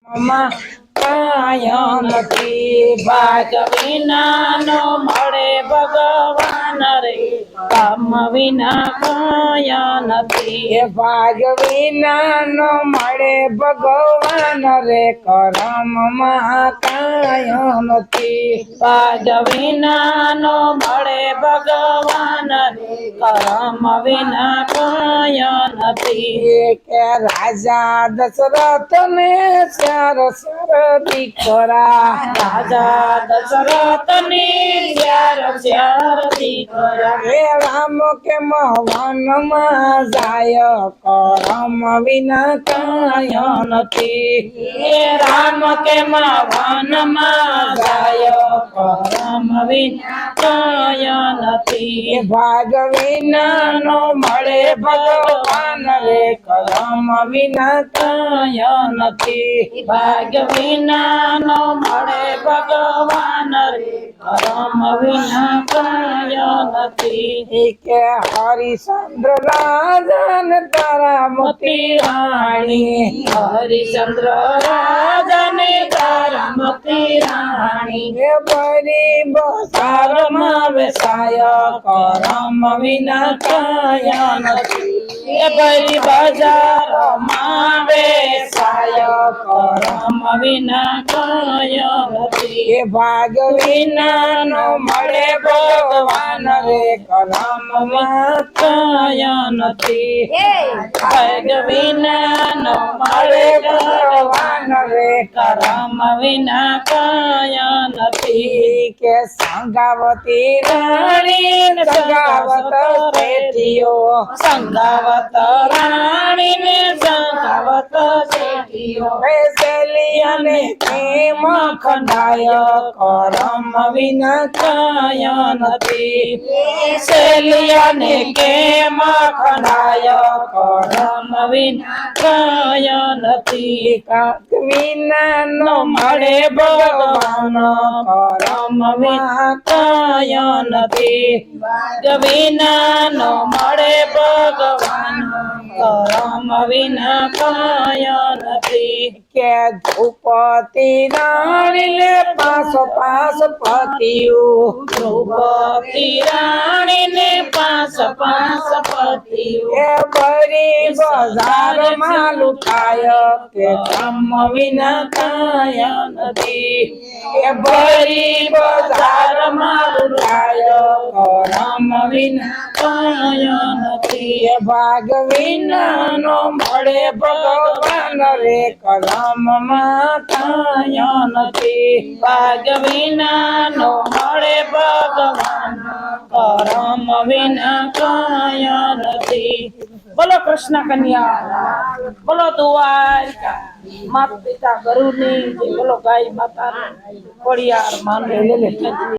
માં કાય નથી ભાગ વિનાનો મળે ભગવાન રે કામ વિના કાય નથી એ ભાગ વિનાનો મળે ભગવાન રે કરમમાં કાય નથી ભાગ વિનાનો મળે ભગવાન રે કર્મ વિના કાય નથી કે રાજા દશરથ ને ચાર દીકરા રાજા દશરથ ની ચાર દીકરા હે રામ કે વનમાં જાય કરમ વિના કાય નથી હે રામ કેમ વનમાં જાય કર્મ વિના કાય નથી ભાગ વિનાનો મળે ભગવાન રે કરમ વિના કાય નથી ભાગ વિનાનો મળે ભગવાન રે કર્મ વિના કાય નથી કે હરિશ્ચંદ્ર રાજન તારા મોતી રાણી હરિચંદ્ર રાજાને તારામતી રાણી હે બરી બસારમાં વેસાય કરમ વિના કાય નથી એ ભરી બજારમાં વેસાય કર્મ વિના કાય નથી એ ભાગ વિનાનો મળે ભગવાન રે કરમમાં કાય નથી ભાગ વિનાનો મળે ભગવાન રે કર્મ વિના કાય નથી કે સંગાવતી રાણી સંગાવત શેઠીઓ સંગાવત રાણી ને સંગાવત શેઠીઓ અને પ્રેમ ખંડાય કરમ વિના કાય નથી શેલિયાને કેમ ખંડાય કર્મ વિના કાય નથી કાક વિનાનો મળે ભગવાન કર્મ વિના કાય નથી ભાગ વિનાનો મળે ભગવાન કર્મ વિના કાય નથી કે ધ્રુપતિ રાણી ને પાસ પતિઓ દ્રૌપદી રાણી ને પાંચ પતિઓ એ બરી બજારમાં લૂંટાય કે કામ વિના કાય નથી એ બરી બજારમાં લૂંટાય કરમ વિના કાય નથી એ ભાગ વિનાનો મળે ભગવાન રે કરમમાં કાય નથી ભાગ વિનાનો મળે ભગવાન કર્મ વિના કાય નથી બોલો કૃષ્ણ કન્યા બોલો દ્વારકા માતા પિતા ગુરુની બોલો ગાય માતા ખોડિયાર માને